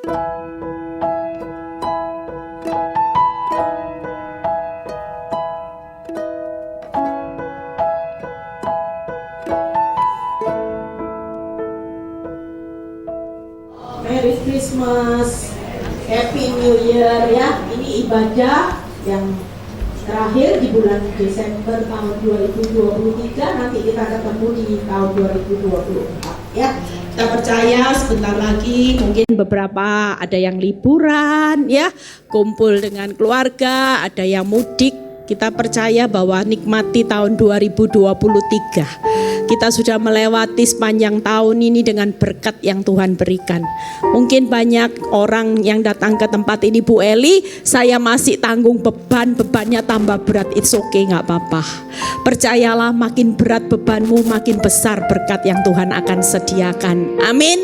Merry Christmas, Happy New Year ya. Ini ibadah yang terakhir di bulan Desember tahun 2023. Nanti kita ketemu di tahun 2024 ya. Kita percaya sebentar lagi mungkin beberapa ada yang liburan ya, kumpul dengan keluarga, ada yang mudik. Kita percaya bahwa nikmati tahun 2023. Kita sudah melewati sepanjang tahun ini dengan berkat yang Tuhan berikan. Mungkin banyak orang yang datang ke tempat ini, Bu Eli, saya masih tanggung bebannya tambah berat. It's okay, gak apa-apa. Percayalah, makin berat bebanmu, makin besar berkat yang Tuhan akan sediakan. Amin.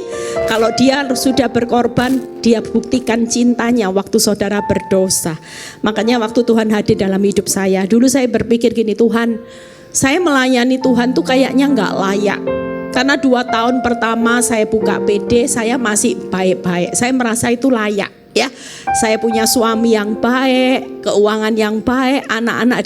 Kalau dia sudah berkorban, dia buktikan cintanya waktu saudara berdosa. Makanya waktu Tuhan hadir dalam hidup saya, dulu saya berpikir gini, Tuhan, saya melayani Tuhan tuh kayaknya gak layak. Karena 2 tahun pertama saya buka PD, saya masih baik-baik. Saya merasa itu layak ya. Saya punya suami yang baik, keuangan yang baik, anak-anak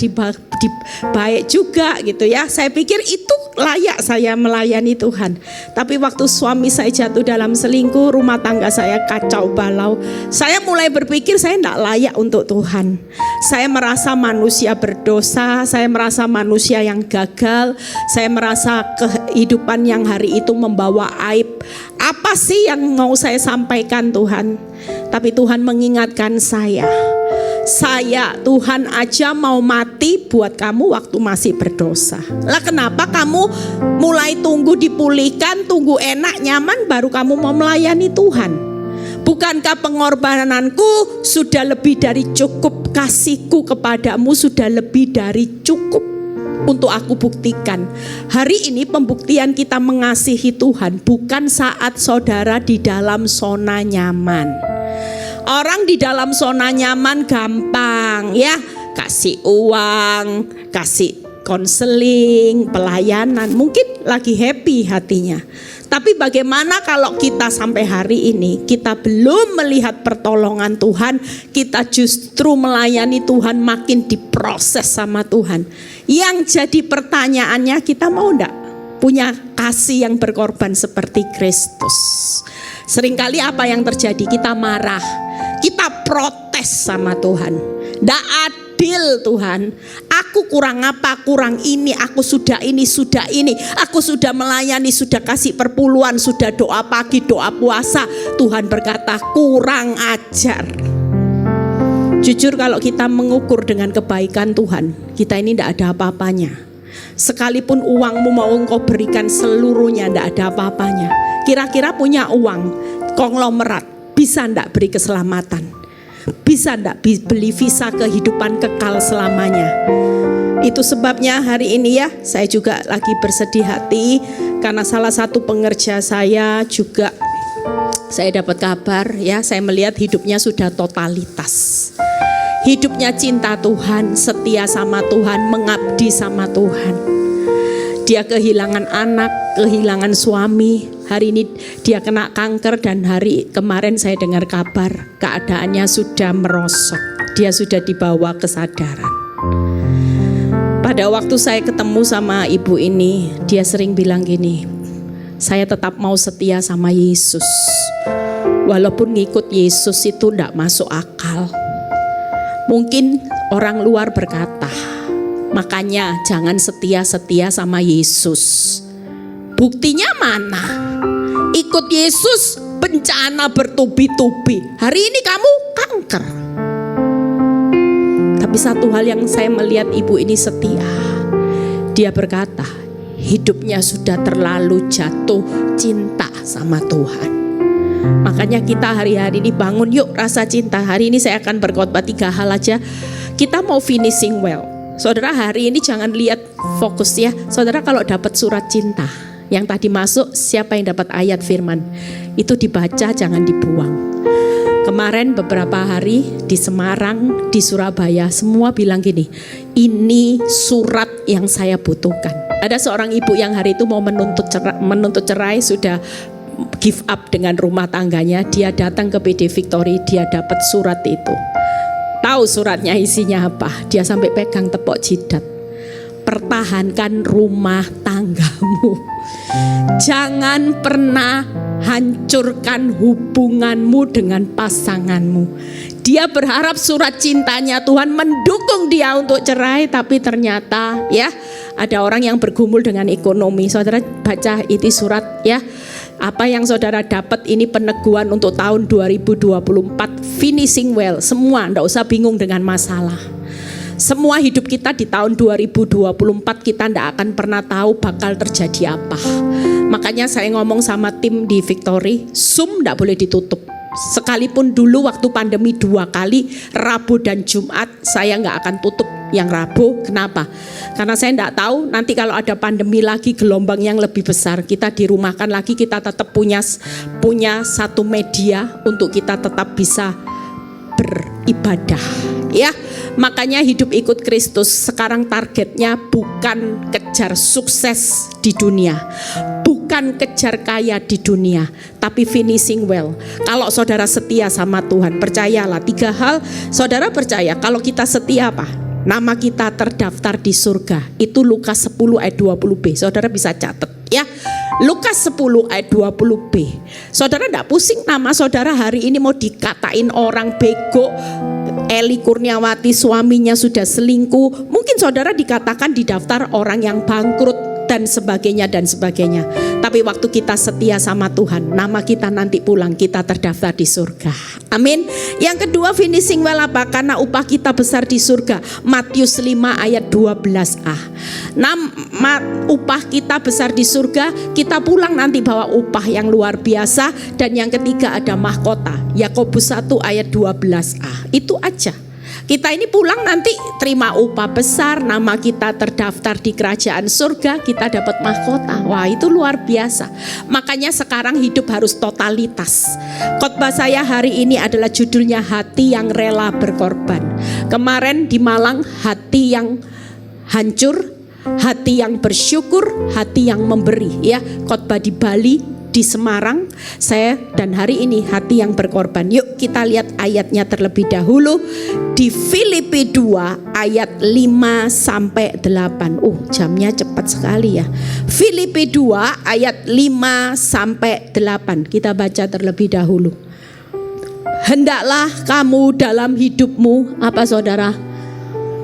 baik juga gitu ya. Saya pikir itu layak saya melayani Tuhan. Tapi waktu suami saya jatuh dalam selingkuh, rumah tangga saya kacau balau, saya mulai berpikir saya tidak layak untuk Tuhan. Saya merasa manusia berdosa, saya merasa manusia yang gagal, saya merasa kehidupan yang hari itu membawa aib. Apa sih yang mau saya sampaikan Tuhan? Tapi Tuhan mengingatkan saya, Tuhan aja mau mati buat kamu waktu masih berdosa. Lah kenapa kamu mulai tunggu dipulihkan, tunggu enak, nyaman, baru kamu mau melayani Tuhan? Bukankah pengorbananku sudah lebih dari cukup, kasihku kepadamu sudah lebih dari cukup untuk aku buktikan. Hari ini pembuktian kita mengasihi Tuhan bukan saat saudara di dalam zona nyaman. Orang di dalam zona nyaman gampang ya, kasih uang, kasih konseling, pelayanan, mungkin lagi happy hatinya. Tapi bagaimana kalau kita sampai hari ini kita belum melihat pertolongan Tuhan, kita justru melayani Tuhan makin diproses sama Tuhan. Yang jadi pertanyaannya, kita mau enggak punya kasih yang berkorban seperti Kristus? Seringkali apa yang terjadi? Kita marah, kita protes sama Tuhan. Nggak adil Tuhan, aku kurang apa, kurang ini, aku sudah ini, aku sudah melayani, sudah kasih perpuluhan, sudah doa pagi, doa puasa. Tuhan berkata kurang ajar. Jujur kalau kita mengukur dengan kebaikan Tuhan, kita ini tidak ada apa-apanya. Sekalipun uangmu mau engkau berikan seluruhnya, tidak ada apa-apanya. Kira-kira punya uang konglomerat, bisa tidak beri keselamatan? Bisa tidak beli visa kehidupan kekal selamanya? Itu sebabnya hari ini ya, saya juga lagi bersedih hati karena salah satu pengerja saya juga, saya dapat kabar ya, saya melihat hidupnya sudah totalitas. Hidupnya cinta Tuhan, setia sama Tuhan, mengabdi sama Tuhan. Dia kehilangan anak, kehilangan suami. Hari ini dia kena kanker dan hari kemarin saya dengar kabar keadaannya sudah merosot. Dia sudah dibawa kesadaran. Pada waktu saya ketemu sama ibu ini, dia sering bilang gini, saya tetap mau setia sama Yesus. Walaupun ngikut Yesus itu tidak masuk akal. Mungkin orang luar berkata, makanya jangan setia-setia sama Yesus. Buktinya mana? Ikut Yesus bencana bertubi-tubi. Hari ini kamu kanker. Tapi satu hal yang saya melihat ibu ini setia. Dia berkata, hidupnya sudah terlalu jatuh cinta sama Tuhan. Makanya kita hari-hari ini bangun yuk rasa cinta. Hari ini saya akan berkhotbah 3 hal aja. Kita mau finishing well. Saudara hari ini jangan lihat fokus ya. Saudara kalau dapat surat cinta yang tadi masuk, siapa yang dapat ayat firman, itu dibaca, jangan dibuang. Kemarin beberapa hari di Semarang, di Surabaya, semua bilang gini, ini surat yang saya butuhkan. Ada seorang ibu yang hari itu mau menuntut cerai, sudah give up dengan rumah tangganya, dia datang ke PD Victory, dia dapat surat itu. Tahu suratnya isinya apa? Dia sampai pegang tepok jidat. Pertahankan rumah tanggamu. Jangan pernah hancurkan hubunganmu dengan pasanganmu. Dia berharap surat cintanya Tuhan mendukung dia untuk cerai, tapi ternyata ya ada orang yang bergumul dengan ekonomi. Saudara baca itu surat ya. Apa yang saudara dapat ini peneguhan untuk tahun 2024, finishing well. Semua enggak usah bingung dengan masalah. Semua hidup kita di tahun 2024 kita tidak akan pernah tahu bakal terjadi apa. Makanya saya ngomong sama tim di Victory, Zoom tidak boleh ditutup. Sekalipun dulu waktu pandemi 2 kali, Rabu dan Jumat, saya nggak akan tutup yang Rabu. Kenapa? Karena saya nggak tahu nanti kalau ada pandemi lagi, gelombang yang lebih besar, kita dirumahkan lagi, kita tetap punya satu media untuk kita tetap bisa beribadah. Ya, makanya hidup ikut Kristus sekarang targetnya bukan kejar sukses di dunia, bukan kejar kaya di dunia, tapi finishing well. Kalau saudara setia sama Tuhan, percayalah 3 hal. Saudara percaya kalau kita setia apa? Nama kita terdaftar di surga. Itu Lukas 10 ayat 20b. Saudara bisa catat ya. Lukas 10 ayat 20b. Saudara enggak pusing nama saudara hari ini mau dikatain orang bego, Eli Kurniawati suaminya sudah selingkuh, mungkin saudara dikatakan di daftar orang yang bangkrut dan sebagainya dan sebagainya. Tapi waktu kita setia sama Tuhan, nama kita nanti pulang kita terdaftar di surga. Amin. Yang kedua, finishing well apa? Karena upah kita besar di surga. Matius 5 ayat 12a. Upah kita besar di surga, kita pulang nanti bawa upah yang luar biasa. Dan yang ketiga ada mahkota. Yakobus 1 ayat 12a. Itu aja. Kita ini pulang nanti terima upah besar, nama kita terdaftar di kerajaan surga, kita dapat mahkota. Wah, itu luar biasa. Makanya sekarang hidup harus totalitas. Khotbah saya hari ini adalah judulnya hati yang rela berkorban. Kemarin di Malang hati yang hancur, hati yang bersyukur, hati yang memberi ya. Khotbah di Bali, di Semarang, saya dan hari ini hati yang berkorban. Yuk kita lihat ayatnya terlebih dahulu di Filipi 2 ayat 5 sampai 8. Jamnya cepat sekali ya. Filipi 2 ayat 5 sampai 8. Kita baca terlebih dahulu. Hendaklah kamu dalam hidupmu apa saudara?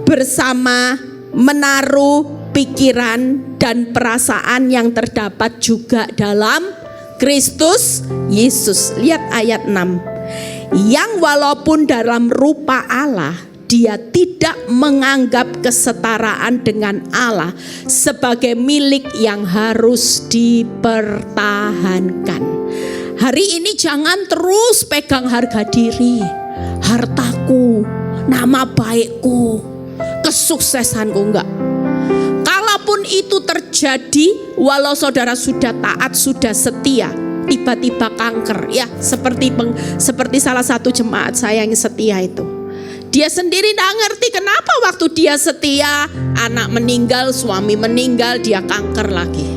Bersama menaruh pikiran dan perasaan yang terdapat juga dalam Kristus Yesus. Lihat ayat 6. Yang walaupun dalam rupa Allah, dia tidak menganggap kesetaraan dengan Allah sebagai milik yang harus dipertahankan. Hari ini jangan terus pegang harga diri, hartaku, nama baikku, kesuksesanku, enggak. Kalaupun itu terjadi, walau saudara sudah taat, sudah setia, tiba-tiba kanker ya, seperti salah satu jemaat saya yang setia itu. Dia sendiri tidak ngerti kenapa waktu dia setia, anak meninggal, suami meninggal, dia kanker lagi.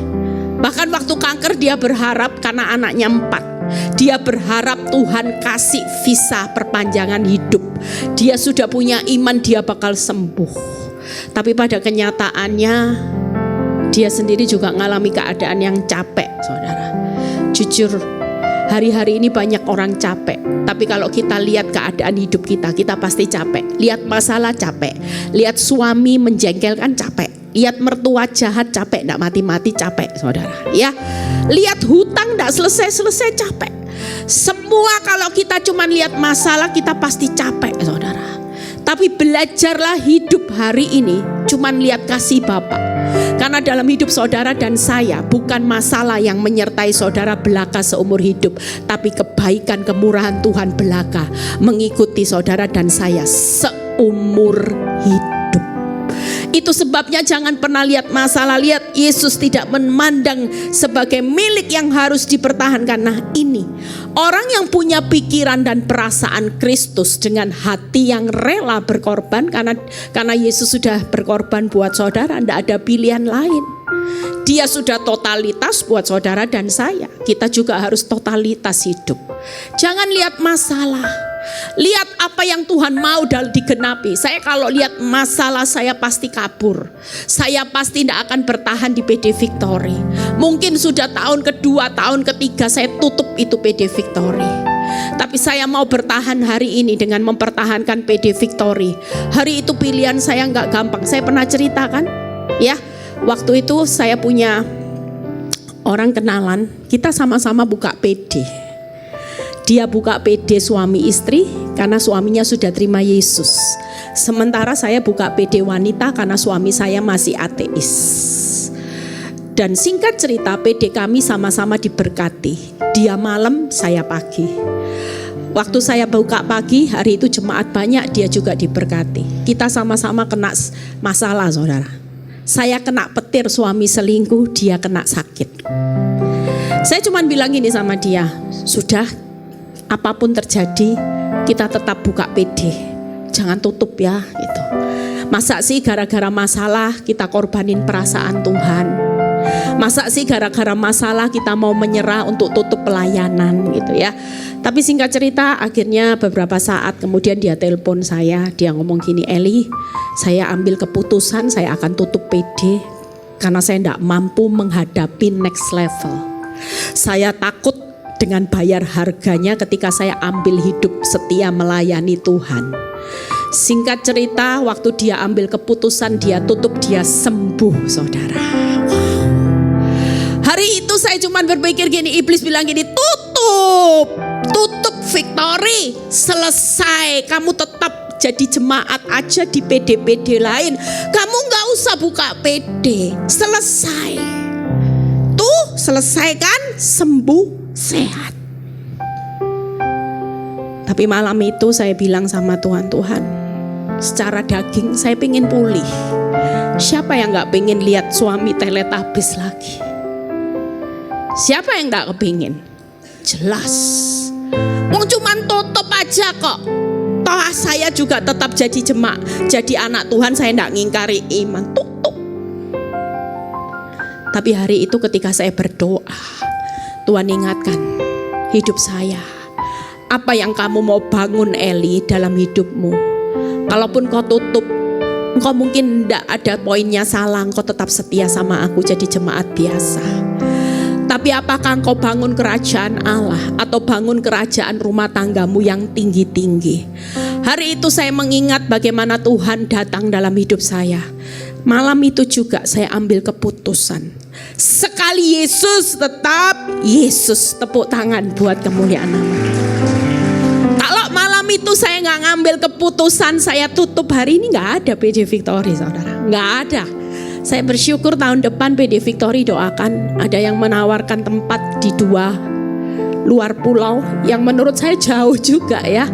Bahkan waktu kanker dia berharap karena anaknya 4. Dia berharap Tuhan kasih visa perpanjangan hidup. Dia sudah punya iman dia bakal sembuh. Tapi pada kenyataannya dia sendiri juga mengalami keadaan yang capek, saudara. Jujur, hari-hari ini banyak orang capek. Tapi kalau kita lihat keadaan hidup kita, kita pasti capek. Lihat masalah capek, lihat suami menjengkelkan capek, lihat mertua jahat capek, tidak mati-mati capek, saudara. Ya, lihat hutang tidak selesai-selesai capek. Semua kalau kita cuma lihat masalah kita pasti capek, saudara. Tapi belajarlah hidup hari ini cuman lihat kasih Bapa. Karena dalam hidup saudara dan saya bukan masalah yang menyertai saudara belaka seumur hidup, tapi kebaikan kemurahan Tuhan belaka mengikuti saudara dan saya seumur hidup. Itu sebabnya jangan pernah lihat masalah. Lihat, Yesus tidak memandang sebagai milik yang harus dipertahankan. Nah ini, orang yang punya pikiran dan perasaan Kristus dengan hati yang rela berkorban. Karena Yesus sudah berkorban buat saudara, tidak ada pilihan lain. Dia sudah totalitas buat saudara dan saya. Kita juga harus totalitas hidup. Jangan lihat masalah, lihat apa yang Tuhan mau digenapi. Saya kalau lihat masalah, saya pasti kabur. Saya pasti tidak akan bertahan di PD Victory. Mungkin sudah tahun kedua, tahun ketiga saya tutup itu PD Victory. Tapi saya mau bertahan hari ini dengan mempertahankan PD Victory. Hari itu pilihan saya nggak gampang. Saya pernah ceritakan, ya. Waktu itu saya punya orang kenalan, kita sama-sama buka PD. Dia buka PD suami istri karena suaminya sudah terima Yesus. Sementara saya buka PD wanita karena suami saya masih ateis. Dan singkat cerita, PD kami sama-sama diberkati. Dia malam, saya pagi. Waktu saya buka pagi, hari itu jemaat banyak, dia juga diberkati. Kita sama-sama kena masalah, saudara. Saya kena petir suami selingkuh, dia kena sakit. Saya cuma bilang gini sama dia, sudah, apapun terjadi, kita tetap buka PD, jangan tutup ya, gitu. Masa sih gara-gara masalah kita korbanin perasaan Tuhan? Masa sih gara-gara masalah kita mau menyerah untuk tutup pelayanan, gitu ya? Tapi singkat cerita, akhirnya beberapa saat kemudian dia telepon saya, dia ngomong gini, Eli, saya ambil keputusan saya akan tutup PD karena saya tidak mampu menghadapi next level. Saya takut dengan bayar harganya ketika saya ambil hidup setia melayani Tuhan. Singkat cerita, waktu dia ambil keputusan, dia tutup, dia sembuh, saudara. Wow. Hari itu saya cuma berpikir gini, iblis bilang gini, tutup Victory, selesai, kamu tetap jadi jemaat aja di PD-PD lain, kamu gak usah buka PD, selesai. Tuh selesai kan, sembuh, sehat. Tapi malam itu saya bilang sama Tuhan, Tuhan, secara daging saya pengen pulih. Siapa yang gak pengen lihat suami teletabis lagi? Siapa yang gak kepingin? Jelas. Wong cuman tutup aja kok. Toh saya juga tetap jadi jemaat, jadi anak Tuhan, saya gak ngingkari iman. Tutup. Tapi hari itu ketika saya berdoa, Tuhan ingatkan hidup saya. Apa yang kamu mau bangun, Eli, dalam hidupmu? Kalaupun kau tutup, engkau mungkin tidak ada poinnya salah, engkau tetap setia sama aku jadi jemaat biasa. Tapi apakah engkau bangun kerajaan Allah atau bangun kerajaan rumah tanggamu yang tinggi-tinggi? Hari itu saya mengingat bagaimana Tuhan datang dalam hidup saya. Malam itu juga saya ambil keputusan. Sekali Yesus, tetap Yesus. Tepuk tangan buat kemuliaan nama. Kalau malam itu saya nggak ngambil keputusan, saya tutup, hari ini nggak ada PD Victory, saudara. Nggak ada. Saya bersyukur tahun depan PD Victory, doakan, ada yang menawarkan tempat di 2 luar pulau yang menurut saya jauh juga ya,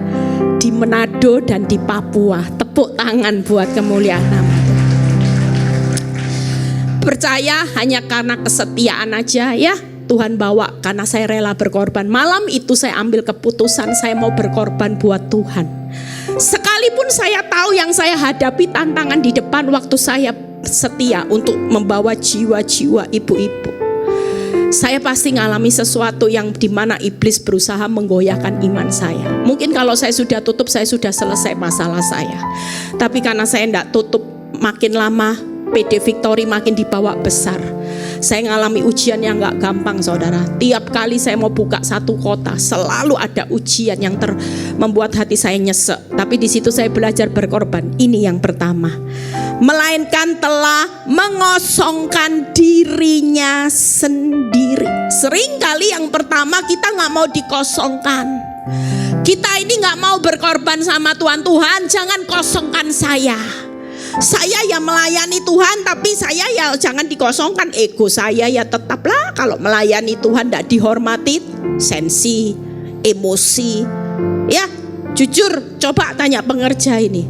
di Manado dan di Papua. Tepuk tangan buat kemuliaan nama. Percaya hanya karena kesetiaan aja ya, Tuhan bawa karena saya rela berkorban. Malam itu saya ambil keputusan, saya mau berkorban buat Tuhan. Sekalipun saya tahu yang saya hadapi tantangan di depan waktu saya setia untuk membawa jiwa-jiwa ibu-ibu. Saya pasti ngalami sesuatu yang dimana iblis berusaha menggoyahkan iman saya. Mungkin kalau saya sudah tutup, saya sudah selesai masalah saya. Tapi karena saya tidak tutup, makin lama PD Victory makin dibawa besar. Saya ngalami ujian yang gak gampang, saudara. Tiap kali saya mau buka satu kota, selalu ada ujian yang membuat hati saya nyesek. Tapi di situ saya belajar berkorban. Ini yang pertama. Melainkan telah mengosongkan dirinya sendiri. Seringkali yang pertama kita gak mau dikosongkan. Kita ini gak mau berkorban sama Tuhan. Tuhan, jangan kosongkan saya. Saya ya melayani Tuhan, tapi saya ya jangan dikosongkan. Ego saya ya tetaplah, kalau melayani Tuhan tidak dihormati, sensi, emosi. Ya jujur, coba tanya pengerja ini,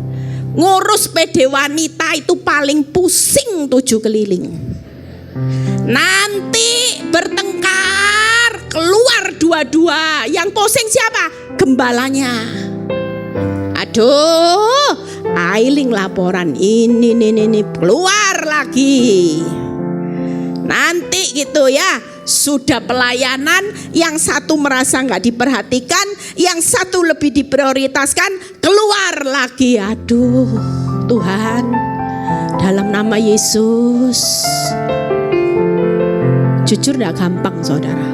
ngurus PD wanita kita itu paling pusing 7 keliling. Nanti bertengkar, keluar dua-dua. Yang pusing siapa? Gembalanya. Aduh, Ailing laporan ini keluar lagi. Nanti gitu ya, sudah pelayanan, yang satu merasa nggak diperhatikan, yang satu lebih diprioritaskan, keluar lagi. Aduh, Tuhan, dalam nama Yesus. Jujur gak gampang saudara.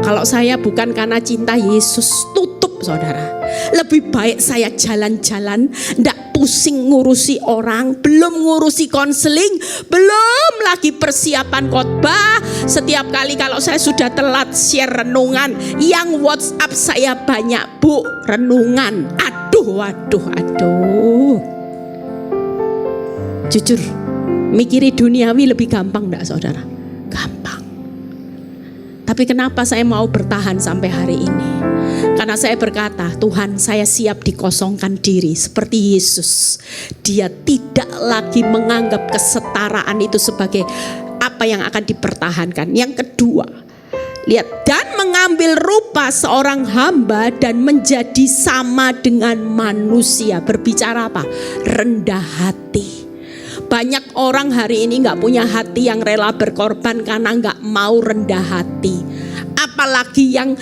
Kalau saya bukan karena cinta Yesus, tutup saudara. Lebih baik saya jalan-jalan, gak pusing ngurusi orang, belum ngurusi konseling, belum lagi persiapan khotbah. Setiap kali kalau saya sudah telat share renungan, yang WhatsApp saya banyak, Bu, renungan. Aduh. Jujur, mikiri duniawi lebih gampang gak saudara? Gampang. Tapi kenapa saya mau bertahan sampai hari ini? Karena saya berkata, Tuhan, saya siap dikosongkan diri seperti Yesus. Dia tidak lagi menganggap kesetaraan itu sebagai apa yang akan dipertahankan. Yang kedua, lihat, dan mengambil rupa seorang hamba dan menjadi sama dengan manusia. Berbicara apa? Rendah hati. Banyak orang hari ini gak punya hati yang rela berkorban karena gak mau rendah hati. Apalagi yang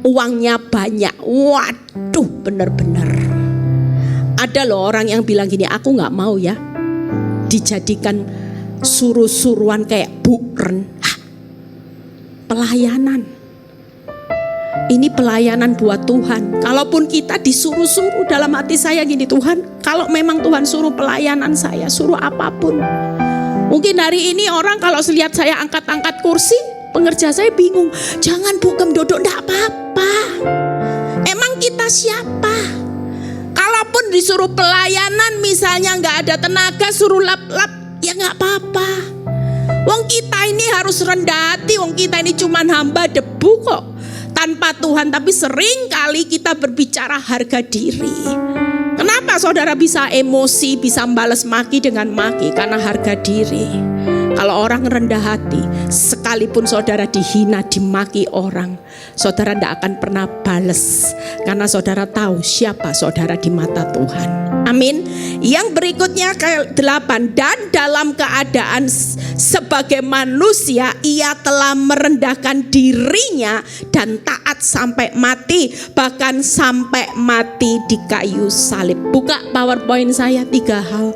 uangnya banyak. Waduh, bener-bener. Ada loh orang yang bilang gini, aku gak mau ya dijadikan suruh-suruhan kayak buren. Pelayanan. Ini pelayanan buat Tuhan. Kalaupun kita disuruh-suruh, dalam hati saya gini, Tuhan, kalau memang Tuhan suruh pelayanan saya, suruh apapun. Mungkin hari ini orang kalau lihat saya angkat-angkat kursi, pengerja saya bingung. Jangan Bu Gem duduk, enggak apa-apa. Emang kita siapa? Kalaupun disuruh pelayanan misalnya enggak ada tenaga, suruh lap-lap, ya enggak apa-apa. Wong kita ini harus rendah hati, wong kita ini cuman hamba debu kok. Tanpa Tuhan, tapi sering kali kita berbicara harga diri. Kenapa saudara bisa emosi, bisa balas maki dengan maki? Karena harga diri. Kalau orang rendah hati, sekalipun saudara dihina, dimaki orang, saudara tidak akan pernah balas. Karena saudara tahu siapa saudara di mata Tuhan. Amin. Yang berikutnya ke-8, dan dalam keadaan sebagai manusia ia telah merendahkan dirinya dan taat sampai mati, bahkan sampai mati di kayu salib. Buka PowerPoint saya 3 hal.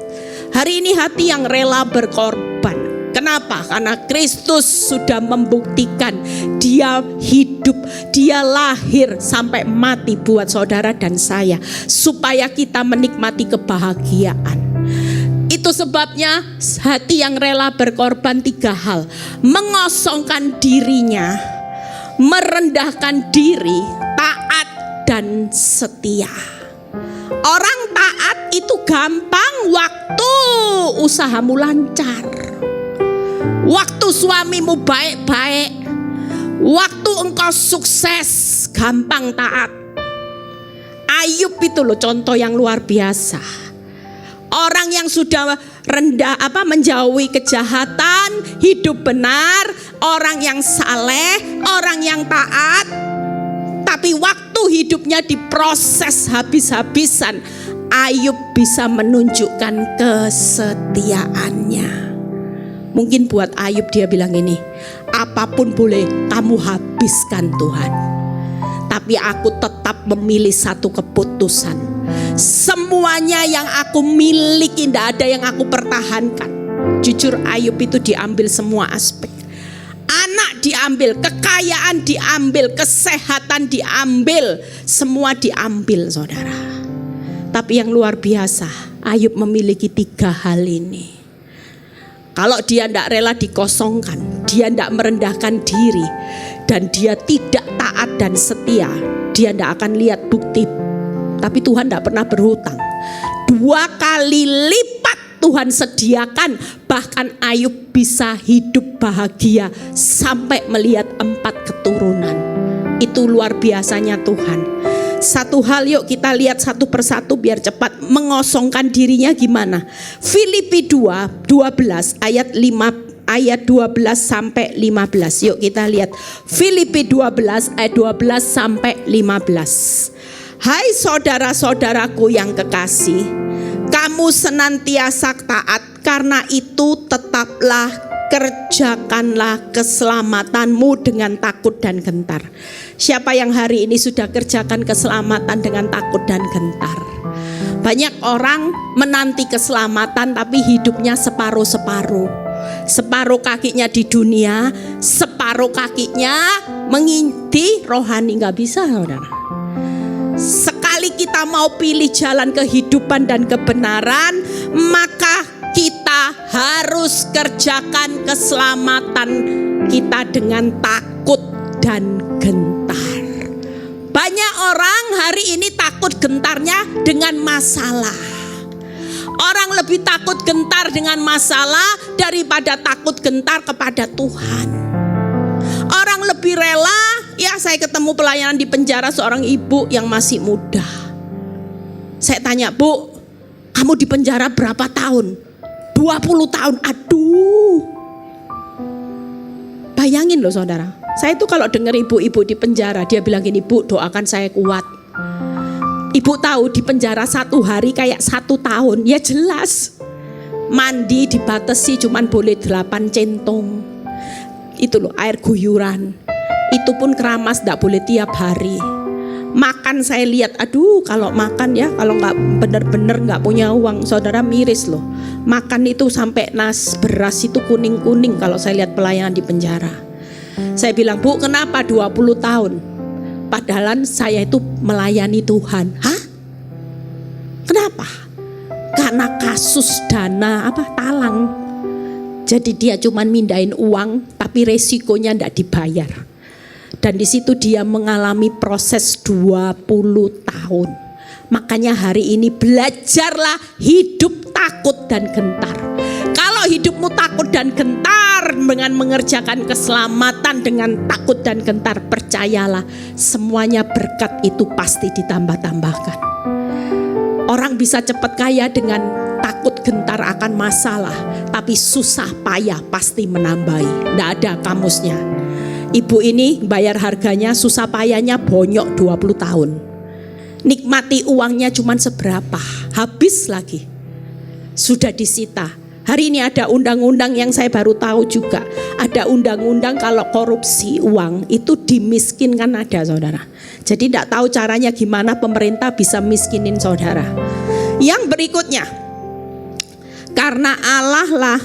Hari ini hati yang rela berkorban. Kenapa? Karena Kristus sudah membuktikan dia hidup, dia lahir sampai mati buat saudara dan saya, supaya kita menikmati kebahagiaan. Itu sebabnya hati yang rela berkorban 3 hal. Mengosongkan dirinya, merendahkan diri, taat dan setia. Orang taat itu gampang waktu usahamu lancar, waktu suamimu baik-baik, waktu engkau sukses, gampang taat. Ayub itu loh contoh yang luar biasa. Orang yang sudah rendah menjauhi kejahatan, hidup benar, orang yang saleh, orang yang taat. Tapi waktu hidupnya diproses habis-habisan, Ayub bisa menunjukkan kesetiaannya. Mungkin buat Ayub dia bilang ini, apapun boleh kamu habiskan Tuhan, tapi aku tetap memilih satu keputusan. Semuanya yang aku miliki, tidak ada yang aku pertahankan. Jujur Ayub itu diambil semua aspek. Anak diambil, kekayaan diambil, kesehatan diambil, semua diambil saudara. Tapi yang luar biasa, Ayub memiliki 3 hal ini. Kalau dia tidak rela dikosongkan, dia tidak merendahkan diri, dan dia tidak taat dan setia, dia tidak akan lihat bukti. Tapi Tuhan tidak pernah berhutang. 2 kali lipat Tuhan sediakan, bahkan Ayub bisa hidup bahagia sampai melihat 4 keturunan. Itu luar biasanya Tuhan. Satu hal yuk kita lihat satu persatu biar cepat. Mengosongkan dirinya gimana? Filipi 2:12 ayat 12 sampai 15. Yuk kita lihat. Filipi 12 ayat 12 sampai 15. Hai saudara-saudaraku yang kekasih, kamu senantiasa taat, karena itu tetaplah kerjakanlah keselamatanmu dengan takut dan gentar. Siapa yang hari ini sudah kerjakan keselamatan dengan takut dan gentar? Banyak orang menanti keselamatan tapi hidupnya separuh-separuh. Separuh kakinya di dunia, separuh kakinya mengintip rohani. Gak bisa, saudara. Sekali kita mau pilih jalan kehidupan dan kebenaran, maka kita harus kerjakan keselamatan kita dengan takut dan gentar. Banyak orang hari ini takut gentarnya dengan masalah. Orang lebih takut gentar dengan masalah daripada takut gentar kepada Tuhan. Orang lebih rela, ya saya ketemu pelayanan di penjara seorang ibu yang masih muda. Saya tanya, Bu, kamu di penjara berapa tahun? 20 tahun, aduh. Bayangin loh saudara, saya itu kalau dengar ibu-ibu di penjara, dia bilang gini, Bu, doakan saya kuat. Ibu tahu di penjara 1 hari kayak 1 tahun, ya jelas. Mandi dibatasi cuman boleh 8 centong. Itu loh air guyuran. Itu pun keramas gak boleh tiap hari. Makan saya lihat, aduh kalau makan ya, kalau nggak bener-bener nggak punya uang, saudara miris loh. Makan itu sampai beras itu kuning-kuning kalau saya lihat pelayanan di penjara. Saya bilang, Bu, kenapa 20 tahun? Padahal saya itu melayani Tuhan. Hah? Kenapa? Karena kasus dana talang. Jadi dia cuman mindahin uang, tapi resikonya nggak dibayar. Dan di situ dia mengalami proses 20 tahun. Makanya hari ini belajarlah hidup takut dan gentar. Kalau hidupmu takut dan gentar dengan mengerjakan keselamatan dengan takut dan gentar, percayalah semuanya berkat itu pasti ditambah-tambahkan. Orang bisa cepat kaya dengan takut gentar akan masalah, tapi susah payah pasti menambahi. Tidak ada kamusnya. Ibu ini bayar harganya, susah payahnya bonyok 20 tahun. Nikmati uangnya cuman seberapa, habis lagi. Sudah disita. Hari ini ada undang-undang yang saya baru tahu juga. Ada undang-undang kalau korupsi uang itu dimiskinkan, ada saudara. Jadi tidak tahu caranya gimana pemerintah bisa miskinin saudara. Yang berikutnya, karena Allah lah,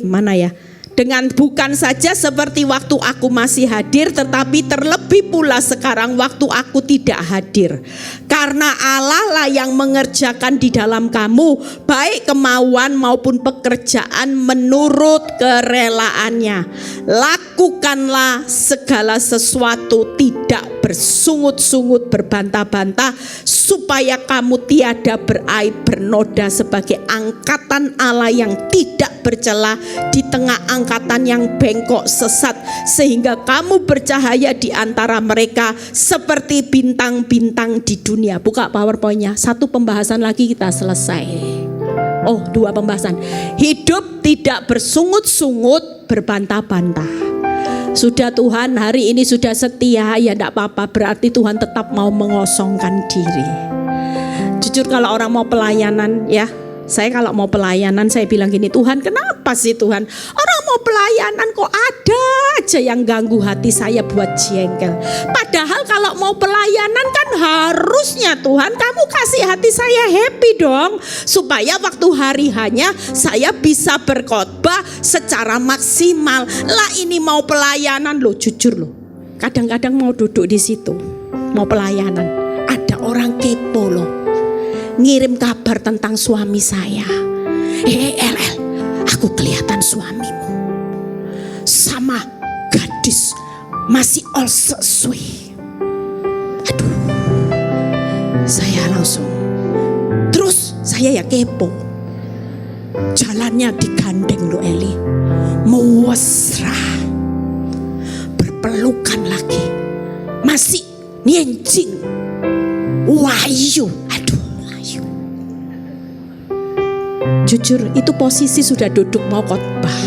mana ya? Dengan bukan saja seperti waktu aku masih hadir, tetapi terlebih pula sekarang waktu aku tidak hadir. Karena Allah lah yang mengerjakan di dalam kamu, baik kemauan maupun pekerjaan menurut kerelaannya. Lakukanlah segala sesuatu tidak bersungut-sungut, berbantah-bantah, supaya kamu tiada beraib bernoda sebagai angkatan Allah yang tidak bercela di tengah angkatan yang bengkok sesat, sehingga kamu bercahaya di antara mereka seperti bintang-bintang di dunia. Buka PowerPoint-nya, 1 pembahasan lagi kita selesai. 2 pembahasan. Hidup tidak bersungut-sungut, berbantah-bantah. Sudah Tuhan hari ini sudah setia, ya enggak apa-apa, berarti Tuhan tetap mau mengosongkan diri. Jujur kalau orang mau pelayanan ya, saya kalau mau pelayanan saya bilang gini, Tuhan kenapa sih Tuhan? Orang mau pelayanan kok ada aja yang ganggu hati saya buat jengkel. Padahal kalau mau pelayanan kan harusnya Tuhan kamu kasih hati saya happy dong. Supaya waktu hari hanya saya bisa berkhotbah secara maksimal. Lah ini mau pelayanan loh, jujur loh. Kadang-kadang mau duduk di situ, mau pelayanan. Ada orang kepo loh. Ngirim kabar tentang suami saya. LL, aku kelihatan suamimu sama gadis masih all sesuai. Aduh, saya langsung. Terus saya ya kepo. Jalannya digandeng lo Eli, mesra, berpelukan lagi, Nienjing. Wahyu. Aduh, wahyu. Jujur, itu posisi sudah duduk mau khotbah.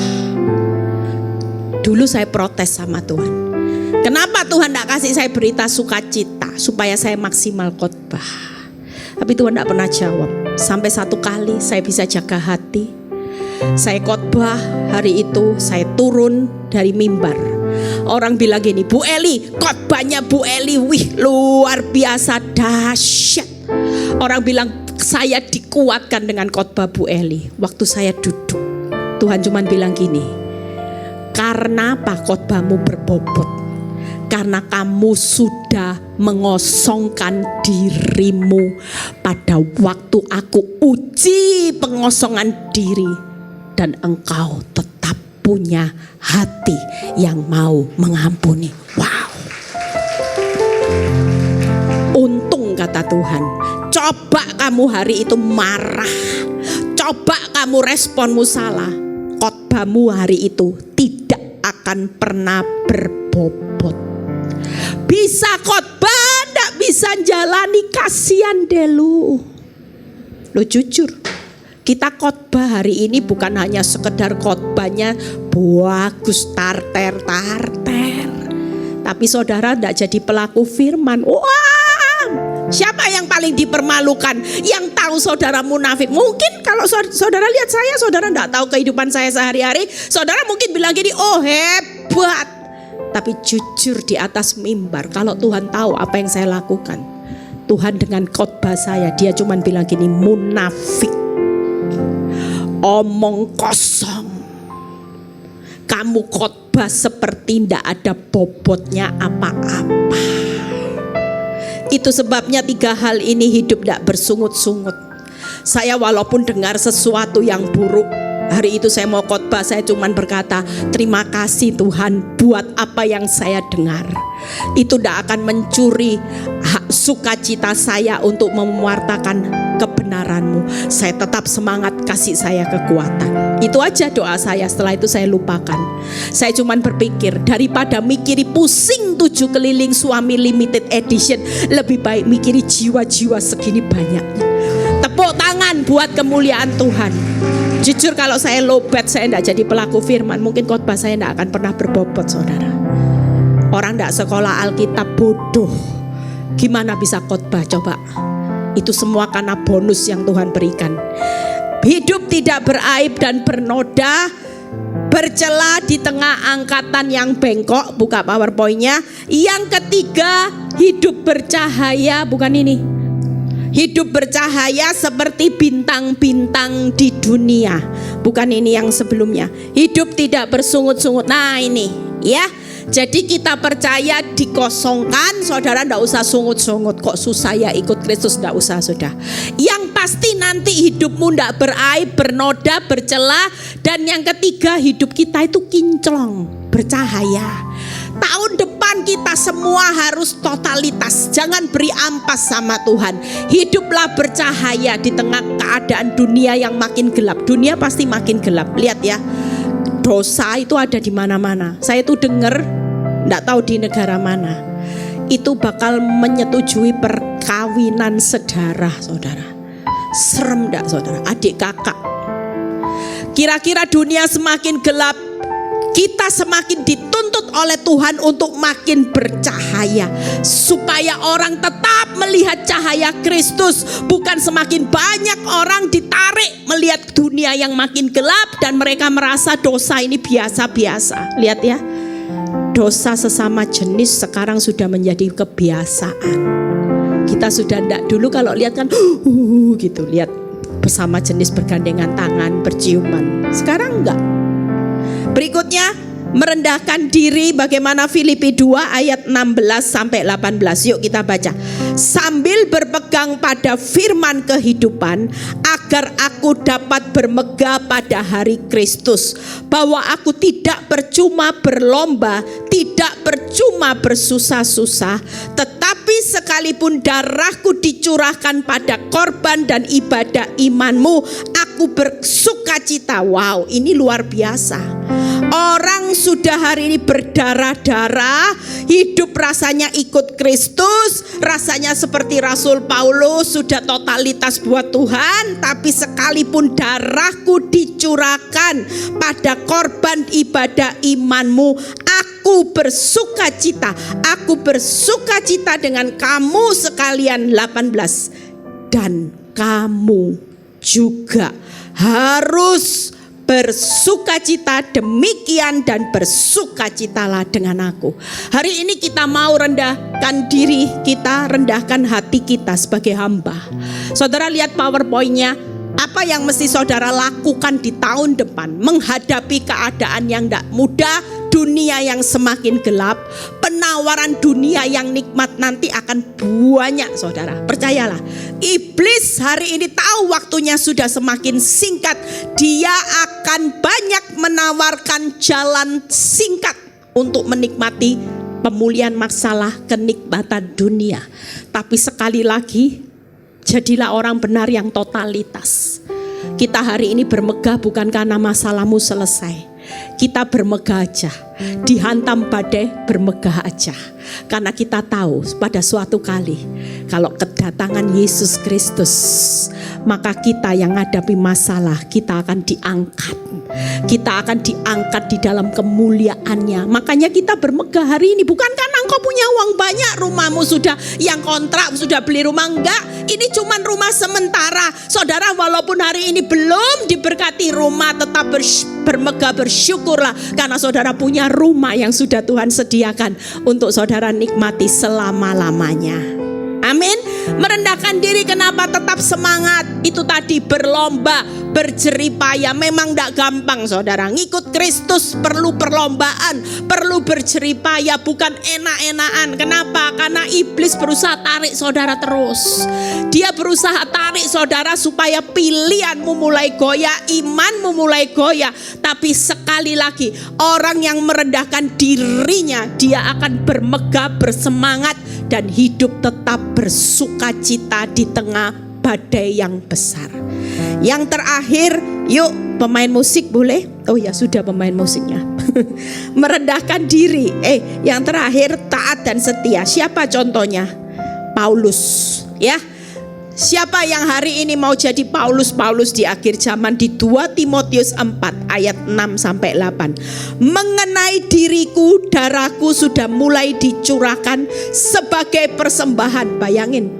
Dulu saya protes sama Tuhan. Kenapa Tuhan tidak kasih saya berita sukacita supaya saya maksimal khotbah? Tapi Tuhan tidak pernah jawab. Sampai satu kali saya bisa jaga hati. Saya khotbah hari itu, saya turun dari mimbar. Orang bilang gini, Bu Eli, khotbahnya Bu Eli, wih luar biasa dahsyat. Orang bilang saya dikuatkan dengan khotbah Bu Eli. Waktu saya duduk, Tuhan cuma bilang gini, karena apa khotbahmu berbobot? Karena kamu sudah mengosongkan dirimu pada waktu aku uji pengosongan diri, dan engkau tetap punya hati yang mau mengampuni. Wow. Untung kata Tuhan, coba kamu hari itu marah, coba kamu responmu salah, khotbahmu hari itu tidak akan pernah berbobot. Bisa khotbah, ndak bisa jalani, kasihan deh lu. Lo jujur, kita khotbah hari ini bukan hanya sekedar khotbahnya bagus tarter. Tapi saudara ndak jadi pelaku firman. Wah, siapa yang paling dipermalukan? Yang tahu saudara munafik. Mungkin kalau saudara lihat saya, saudara ndak tahu kehidupan saya sehari-hari. Saudara mungkin bilang gini, oh hebat. Tapi jujur di atas mimbar, kalau Tuhan tahu apa yang saya lakukan, Tuhan dengan khotbah saya, dia cuma bilang gini, munafik, omong kosong, kamu khotbah seperti tidak ada bobotnya apa-apa. Itu sebabnya 3 hal ini hidup tidak bersungut-sungut. Saya walaupun dengar sesuatu yang buruk, hari itu saya mau khotbah, saya cuma berkata, terima kasih Tuhan buat apa yang saya dengar. Itu tidak akan mencuri hak sukacita saya untuk mewartakan kebenaranmu. Saya tetap semangat, kasih saya kekuatan. Itu aja doa saya, setelah itu saya lupakan. Saya cuma berpikir, daripada mikiri pusing 7 keliling suami limited edition, lebih baik mikiri jiwa-jiwa segini banyaknya. Tepuk tangan buat kemuliaan Tuhan. Jujur kalau saya lowbat, saya tidak jadi pelaku firman, mungkin khotbah saya tidak akan pernah berbobot saudara. Orang tidak sekolah Alkitab bodoh, gimana bisa khotbah coba? Itu semua karena bonus yang Tuhan berikan. Hidup tidak beraib dan bernoda, bercela di tengah angkatan yang bengkok. Buka PowerPoint-nya. Yang ketiga, hidup bercahaya, bukan ini. Hidup bercahaya seperti bintang-bintang di dunia. Bukan ini yang sebelumnya. Hidup tidak bersungut-sungut. Nah ini ya. Jadi kita percaya dikosongkan. Saudara tidak usah sungut-sungut. Kok susah ya ikut Kristus, tidak usah sudah. Yang pasti nanti hidupmu tidak beraib, bernoda, bercela. Dan yang ketiga, hidup kita itu kinclong, bercahaya. Tahun depan kita semua harus totalitas. Jangan beri ampas sama Tuhan. Hiduplah bercahaya di tengah keadaan dunia yang makin gelap. Dunia pasti makin gelap. Lihat ya, dosa itu ada di mana-mana. Saya tuh dengar, enggak tahu di negara mana, itu bakal menyetujui perkawinan sedarah, saudara. Serem enggak saudara? Adik kakak. Kira-kira dunia semakin gelap, kita semakin dituntut oleh Tuhan untuk makin bercahaya, supaya orang tetap melihat cahaya Kristus. Bukan semakin banyak orang ditarik melihat dunia yang makin gelap dan mereka merasa dosa ini biasa-biasa. Lihat ya, dosa sesama jenis sekarang sudah menjadi kebiasaan. Kita sudah enggak, dulu kalau lihat kan gitu, lihat bersama jenis bergandengan tangan, berciuman. Sekarang enggak. Berikutnya, merendahkan diri, bagaimana Filipi 2 ayat 16 sampai 18. Yuk kita baca. Sambil berpegang pada firman kehidupan, agar aku dapat bermegah pada hari Kristus, bahwa aku tidak percuma berlomba, tidak percuma bersusah-susah, tetapi sekalipun darahku dicurahkan pada korban dan ibadah imanmu, aku bersukacita. Wow, ini luar biasa. Orang sudah hari ini berdarah-darah, hidup rasanya ikut Kristus, rasanya seperti Rasul Paulus, sudah totalitas buat Tuhan, tapi sekalipun darahku dicurahkan pada korban ibadah imanmu, aku bersuka cita dengan kamu sekalian. 18, dan kamu juga harus bersukacita demikian, dan bersukacitalah dengan aku. Hari ini kita mau rendahkan diri kita, rendahkan hati kita sebagai hamba. Saudara lihat PowerPoint-nya. Apa yang mesti saudara lakukan di tahun depan menghadapi keadaan yang tidak mudah, dunia yang semakin gelap, penawaran dunia yang nikmat nanti akan banyak, saudara. Percayalah, iblis hari ini tahu waktunya sudah semakin singkat. Dia akan banyak menawarkan jalan singkat untuk menikmati pemulihan masalah, kenikmatan dunia. Tapi sekali lagi, jadilah orang benar yang totalitas. Kita hari ini bermegah bukan karena masalahmu selesai. Kita bermegah aja, dihantam badai bermegah aja. Karena kita tahu pada suatu kali kalau kedatangan Yesus Kristus, maka kita yang menghadapi masalah, kita akan diangkat. Kita akan diangkat di dalam kemuliaannya. Makanya kita bermegah hari ini. Bukan karena engkau punya uang banyak, rumahmu sudah yang kontrak, sudah beli rumah. Enggak, ini cuma rumah sementara. Saudara, walaupun hari ini belum diberkati rumah, tetap bermegah, bersyukurlah. Karena saudara punya rumah yang sudah Tuhan sediakan untuk saudara nikmati selama-lamanya. Amin. Merendahkan diri, kenapa tetap semangat? Itu tadi, berlomba, berjeripaya. Memang tidak gampang, saudara. Ngikut Kristus perlu perlombaan, perlu berjeripaya, bukan enak-enakan. Kenapa? Karena iblis berusaha tarik saudara terus. Dia berusaha tarik saudara supaya pilihanmu mulai goyah, imanmu mulai goyah. Tapi sekali lagi, orang yang merendahkan dirinya, dia akan bermegah, bersemangat, dan hidup tetap bersukacita di tengah badai yang besar. Yang terakhir, yuk pemain musik boleh? Oh ya sudah, pemain musiknya. Merendahkan diri. Yang terakhir, taat dan setia. Siapa contohnya? Paulus, ya. Siapa yang hari ini mau jadi Paulus di akhir zaman? Di 2 Timotius 4 ayat 6-8. Mengenai diriku, darahku sudah mulai dicurahkan sebagai persembahan. Bayangin,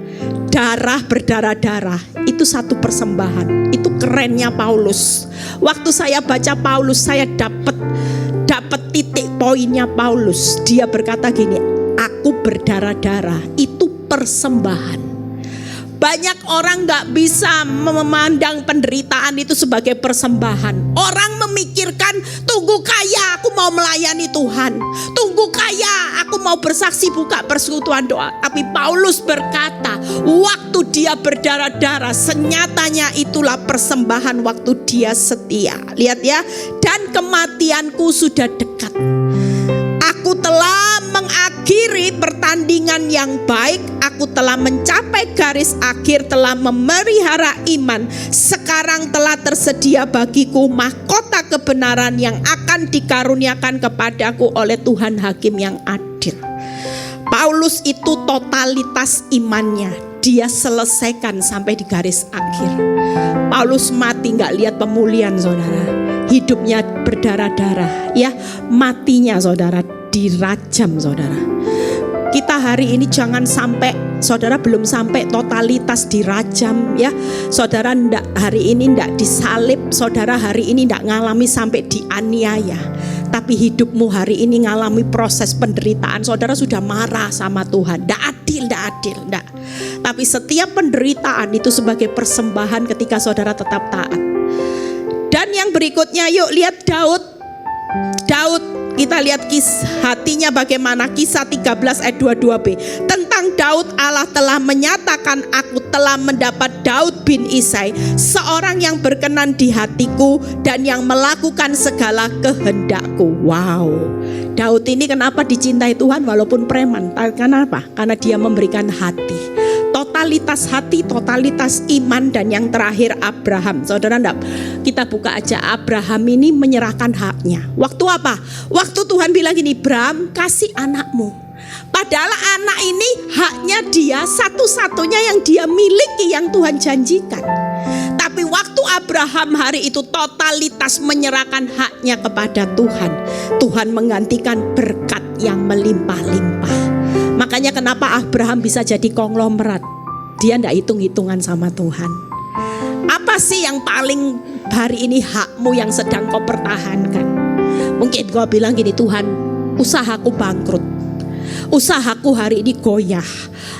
darah berdarah-darah itu satu persembahan. Itu kerennya Paulus. Waktu saya baca Paulus, saya dapat titik poinnya Paulus. Dia berkata gini, aku berdarah-darah, itu persembahan. Banyak orang gak bisa memandang penderitaan itu sebagai persembahan. Orang memikirkan, tunggu kaya aku mau melayani Tuhan, tunggu kaya aku mau bersaksi, buka persekutuan doa. Tapi Paulus berkata, waktu dia berdarah-darah, senyatanya itulah persembahan waktu dia setia. Lihat ya, dan kematianku sudah dekat. Aku telah mengakhiri pertandingan yang baik. Aku telah mencapai garis akhir, telah memelihara iman. Sekarang telah tersedia bagiku mahkota kebenaran yang akan dikaruniakan kepadaku oleh Tuhan Hakim yang adil. Paulus itu totalitas imannya, dia selesaikan sampai di garis akhir. Paulus mati gak lihat pemulihan, saudara. Hidupnya berdarah-darah, ya. Matinya, saudara, dirajam, saudara. Kita hari ini jangan sampai, saudara belum sampai totalitas dirajam, ya. Saudara hari ini ndak disalib, saudara hari ini ndak ngalami sampai dianiaya. Tapi hidupmu hari ini ngalami proses penderitaan, saudara sudah marah sama Tuhan. Ndak adil. Tapi setiap penderitaan itu sebagai persembahan ketika saudara tetap taat. Dan yang berikutnya, yuk lihat Daud. Kita lihat hatinya bagaimana. Kisah 13 ayat 22b. Tentang Daud, Allah telah menyatakan, aku telah mendapat Daud bin Isai, seorang yang berkenan di hatiku dan yang melakukan segala kehendakku. Wow, Daud ini kenapa dicintai Tuhan walaupun preman? Kenapa? Karena dia memberikan hati. totalitas hati, totalitas iman, dan yang terakhir Abraham. Saudara, kita buka aja, Abraham ini menyerahkan haknya. Waktu apa? Waktu Tuhan bilang gini, Abraham kasih anakmu. Padahal anak ini haknya dia, satu-satunya yang dia miliki, yang Tuhan janjikan. Tapi waktu Abraham hari itu totalitas menyerahkan haknya kepada Tuhan, Tuhan menggantikan berkat yang melimpah-limpah. Makanya kenapa Abraham bisa jadi konglomerat. Dia tidak hitung-hitungan sama Tuhan. Apa sih yang paling hari ini hakmu yang sedang kau pertahankan? Mungkin kau bilang gini, Tuhan, usahaku bangkrut, usahaku hari ini goyah,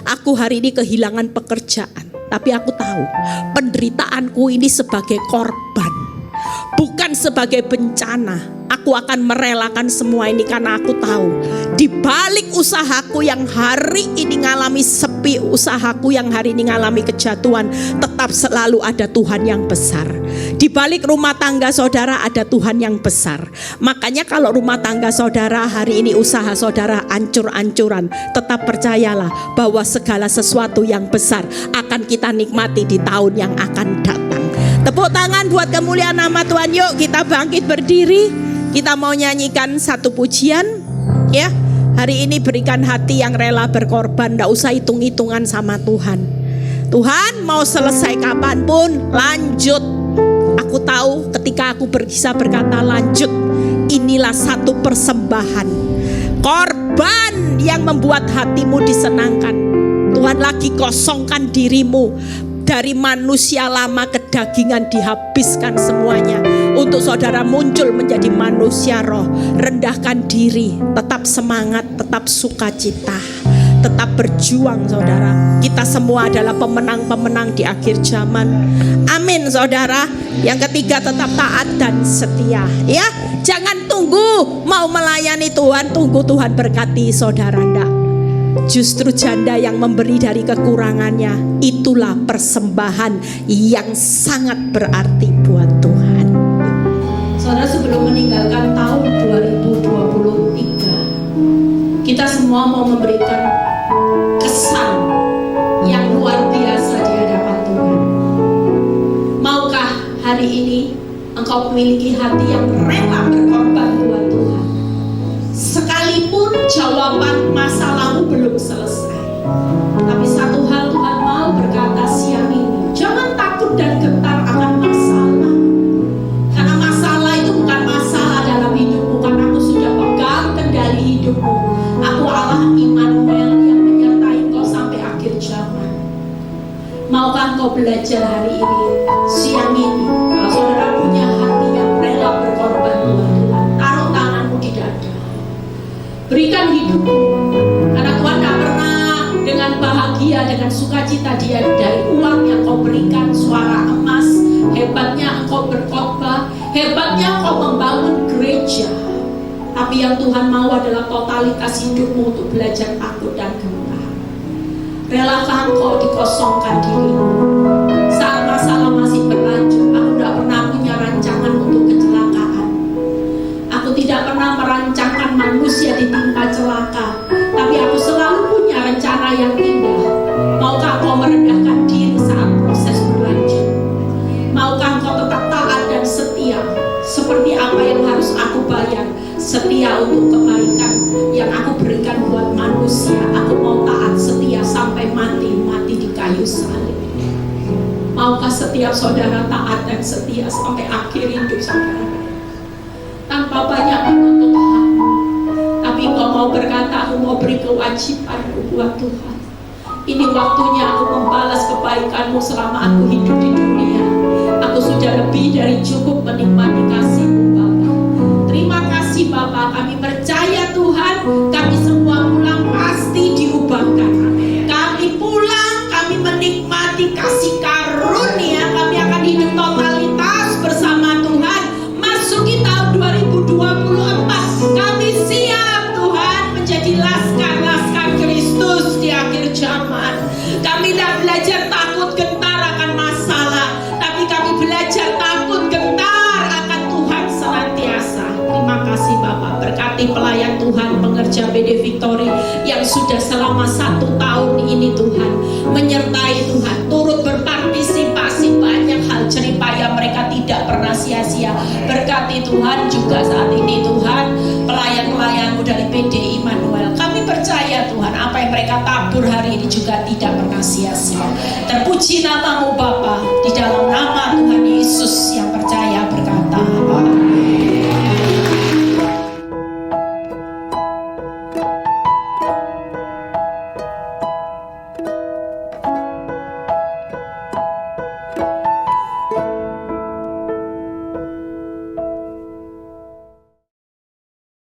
aku hari ini kehilangan pekerjaan. Tapi aku tahu penderitaanku ini sebagai korban, bukan sebagai bencana. Aku akan merelakan semua ini karena aku tahu di balik usahaku yang hari ini ngalami sepi, usahaku yang hari ini ngalami kejatuhan, tetap selalu ada Tuhan yang besar. Di balik rumah tangga saudara ada Tuhan yang besar. Makanya kalau rumah tangga saudara hari ini usaha saudara ancur-ancuran, tetap percayalah bahwa segala sesuatu yang besar akan kita nikmati di tahun yang akan datang. Tepuk tangan buat kemuliaan nama Tuhan. Yuk kita bangkit berdiri. Kita mau nyanyikan satu pujian, ya. Hari ini berikan hati yang rela berkorban, tidak usah hitung-hitungan sama Tuhan. Tuhan mau selesai kapanpun, lanjut. Aku tahu ketika aku bisa berkata lanjut, inilah satu persembahan, korban yang membuat hatimu disenangkan. Tuhan lagi kosongkan dirimu dari manusia lama kedagingan, dihabiskan semuanya untuk saudara muncul menjadi manusia roh. Rendahkan diri, tetap semangat, tetap sukacita, tetap berjuang saudara. Kita semua adalah pemenang-pemenang di akhir zaman. Amin saudara. Yang ketiga, tetap taat dan setia, ya. Jangan tunggu mau melayani Tuhan, tunggu Tuhan berkati saudara. Enggak. Justru janda yang memberi dari kekurangannya, itulah persembahan yang sangat berarti buat Tuhan. Saudara, sebelum meninggalkan tahun 2023, kita semua mau memberikan kesan yang luar biasa di hadapan Tuhan. Maukah hari ini engkau memiliki hati yang rela berkorban buat Tuhan? Sekalipun jawaban masalahmu belum selesai, tapi satu hal Tuhan mau berkata siang ini, jangan takut dan gentar akan masalah. Karena masalah itu bukan masalah dalam hidupmu, karena aku sudah pegang kendali hidupmu. Aku Allah Immanuel yang menyertai engkau sampai akhir zaman. Maukah engkau belajar hari ini, siang ini, kalau saudara punya hati yang rela berkorban buat Tuhan, taruh tanganmu di dada. Berikan hidupmu, karena Tuhan tak pernah dengan bahagia, dengan sukacita dia dari uang yang kau berikan, suara emas, hebatnya engkau berkhotbah, hebatnya engkau membangun gereja. Tapi yang Tuhan mau adalah totalitas hidupmu untuk belajar takut dan gentar. Relakah engkau dikosongkan dirimu saat masalah masih berlanjut? Aku tidak pernah punya rancangan untuk kecelakaan. Aku tidak pernah merancangkan manusia ditimpa celaka, tapi aku selalu punya rencana yang indah. Maukah kau merendahkan diri saat proses berlanjut? Maukah engkau tetap taat dan setia seperti apa yang harus aku bayar? Setia untuk kebaikan yang aku berikan buat manusia. Aku mau taat setia sampai mati di kayu salib. Maukah setiap saudara taat dan setia sampai akhir hidup saudara, tanpa banyak menuntut hakmu, tapi engkau mau berkata, aku mau beri kewajibanku buat Tuhan. Ini waktunya aku membalas kebaikanmu selama aku hidup di dunia. Aku sudah lebih dari cukup menikmati kasih-Mu Bapa. Terima kasih Bapa, kami percaya Tuhan, kami semua pulang pasti diubahkan. Kami pulang, kami menikmati kasih karunia, kami akan hidup totalitas bersama Tuhan. Masuki tahun 2024, kami siap Tuhan menjadi laskar-laskar Kristus di akhir zaman. Kami tidak belajar takut gentar akan masalah, tapi kami belajar takut gentar akan Tuhan senantiasa. Terima kasih Bapak, berkati pelayan Tuhan, pengerja BD Victory yang sudah selama 1 tahun ini Tuhan menyertai Tuhan juga saat ini Tuhan, pelayan-pelayan-Mu dari PDI Immanuel. Kami percaya Tuhan, apa yang mereka tabur hari ini juga tidak pernah sia-sia. Terpuji nama-Mu Bapa di dalam